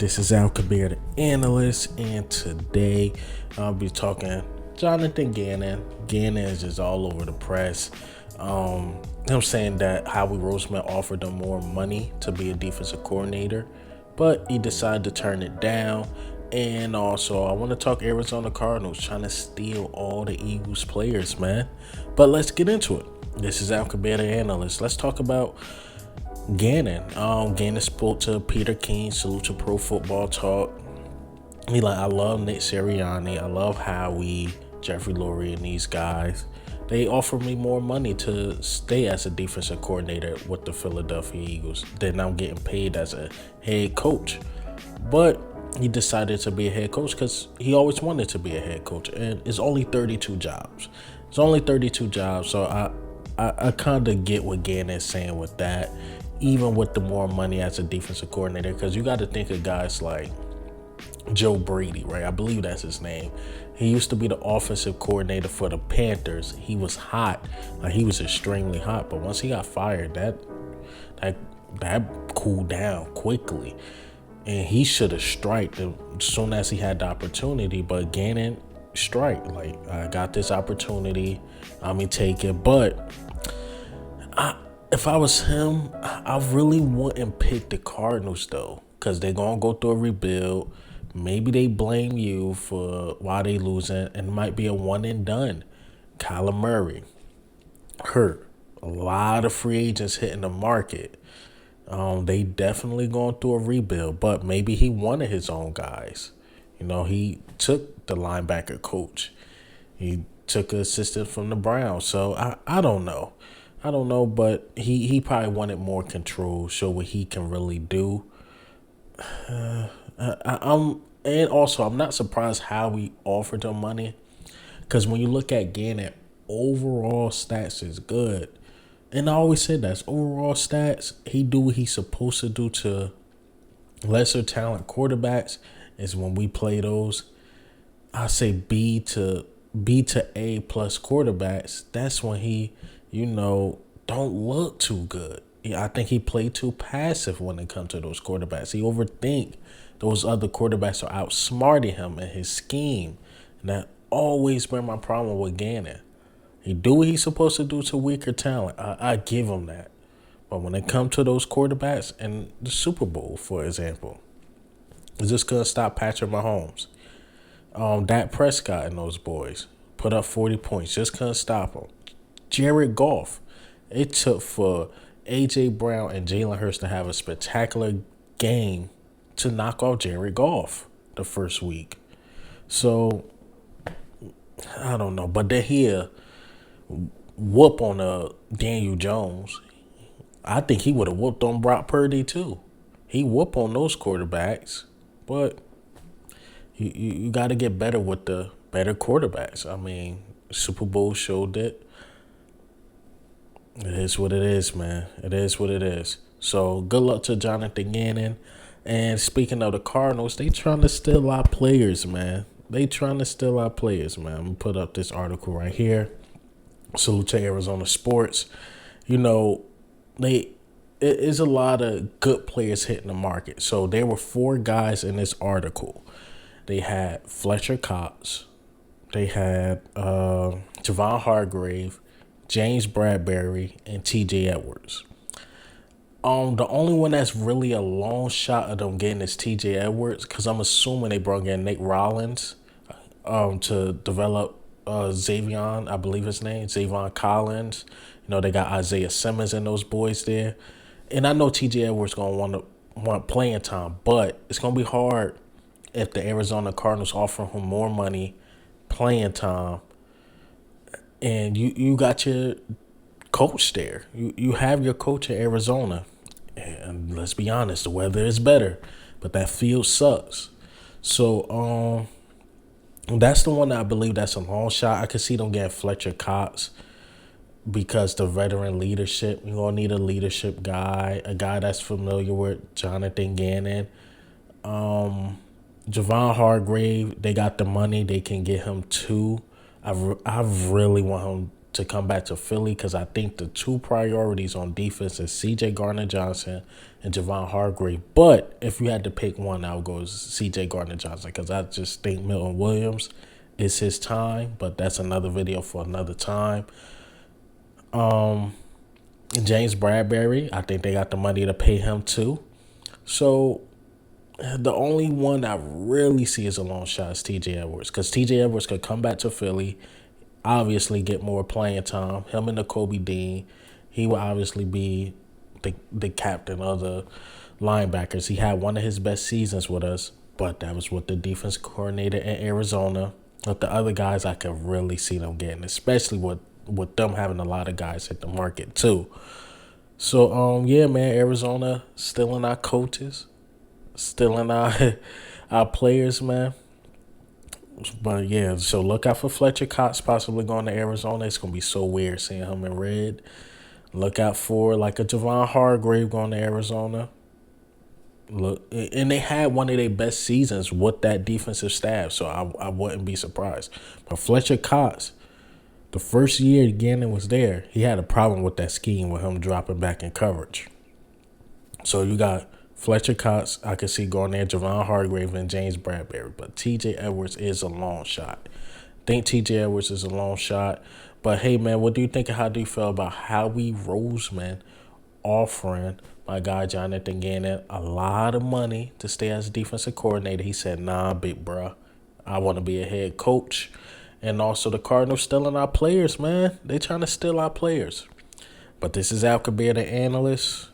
This is Al Kabir, the analyst, and today I'll be talking Jonathan Gannon. Gannon is just all over the press. Him saying that Howie Roseman offered him more money to be a defensive coordinator, but he decided to turn it down. And also, I want to talk Arizona Cardinals trying to steal all the Eagles players, man. But let's get into it. This is Al Kabir, the analyst. Let's talk about Gannon. Gannon spoke to Peter King, Salute to Pro Football Talk. He like, I love Nick Sirianni. I love Howie, Jeffrey Lurie, and these guys. They offered me more money to stay as a defensive coordinator with the Philadelphia Eagles than I'm getting paid as a head coach. But he decided to be a head coach because he always wanted to be a head coach. And it's only 32 jobs. It's only 32 jobs. So I kind of get what Gannon is saying with that, even with the more money as a defensive coordinator, because you got to think of guys like Joe Brady, right? I believe that's his name. He used to be the offensive coordinator for the Panthers. He was hot. Like, he was extremely hot. But once he got fired, that cooled down quickly. And he should have striked as soon as he had the opportunity. But Gannon strike. Like, I got this opportunity. I'm going to take it. But if I was him, I really wouldn't pick the Cardinals, though, because they're going to go through a rebuild. Maybe they blame you for why they losing, and it might be a one and done. Kyler Murray hurt. A lot of free agents hitting the market. They definitely going through a rebuild, but maybe he wanted his own guys. You know, he took the linebacker coach. He took an assistant from the Browns. So I don't know. I don't know, but he probably wanted more control, show what he can really do. And also, I'm not surprised how we offered him money, because when you look at Gannon, overall stats is good. And I always said that's overall stats. He do what he's supposed to do to lesser talent quarterbacks. Is when we play those, I say B to A plus quarterbacks. That's when he, don't look too good. I think he played too passive when it comes to those quarterbacks. He overthink those other quarterbacks are outsmarting him in his scheme. And that always been my problem with Gannon. He do what he's supposed to do to weaker talent. I give him that. But when it comes to those quarterbacks and the Super Bowl, for example, is this going to stop Patrick Mahomes? Dak Prescott and those boys put up 40 points. Just couldn't stop him. Jared Goff. It took for A.J. Brown and Jalen Hurts to have a spectacular game to knock off Jared Goff the first week. So, I don't know. But then here, whoop on Daniel Jones. I think he would have whooped on Brock Purdy too. He whooped on those quarterbacks. But you got to get better with the better quarterbacks. I mean, Super Bowl showed it. It is what it is, man. It is what it is. So, good luck to Jonathan Gannon. And speaking of the Cardinals, they trying to steal our players, man. I'm going to put up this article right here. Salute to Arizona Sports. It is a lot of good players hitting the market. So, there were 4 guys in this article. They had Fletcher Cox. They had Javon Hargrave, James Bradbury, and T.J. Edwards. The only one that's really a long shot of them getting is T.J. Edwards, because I'm assuming they brought in Nick Rollins to develop Xavion, I believe his name, Xavion Collins. They got Isaiah Simmons and those boys there. And I know T.J. Edwards going to want playing time, but it's going to be hard if the Arizona Cardinals offer him more money, playing time, and you got your coach there. You have your coach in Arizona. And let's be honest, the weather is better, but that field sucks. So that's the one that I believe that's a long shot. I could see them getting Fletcher Cox because the veteran leadership. You're going to need a leadership guy, a guy that's familiar with Jonathan Gannon. Javon Hargrave, they got the money. They can get him too. I really want him to come back to Philly because I think the two priorities on defense is C.J. Gardner-Johnson and Javon Hargrave. But if you had to pick one, I would go C.J. Gardner-Johnson because I just think Milton Williams is his time. But that's another video for another time. James Bradbury, I think they got the money to pay him too. So the only one I really see as a long shot is T.J. Edwards because T.J. Edwards could come back to Philly, obviously get more playing time. Him and Kobe Dean, he will obviously be the captain of the linebackers. He had one of his best seasons with us, but that was with the defense coordinator in Arizona. With the other guys, I could really see them getting, especially with them having a lot of guys hit the market too. So yeah, man, Arizona still in our coaches, still in our players, man. But yeah, so look out for Fletcher Cox possibly going to Arizona. It's gonna be so weird seeing him in red. Look out for like a Javon Hargrave going to Arizona. Look, and they had one of their best seasons with that defensive staff, so I wouldn't be surprised. But Fletcher Cox, the first year Gannon was there, he had a problem with that scheme with him dropping back in coverage. So you got Fletcher Cox, I could see going there, Javon Hargrave and James Bradbury. But T.J. Edwards is a long shot. Think T.J. Edwards is a long shot. But hey, man, what do you think? How do you feel about Howie Roseman offering my guy Jonathan Gannon a lot of money to stay as defensive coordinator? He said, nah, big bruh, I want to be a head coach. And also the Cardinals stealing our players, man. They trying to steal our players. But this is Al Kabir, the analyst.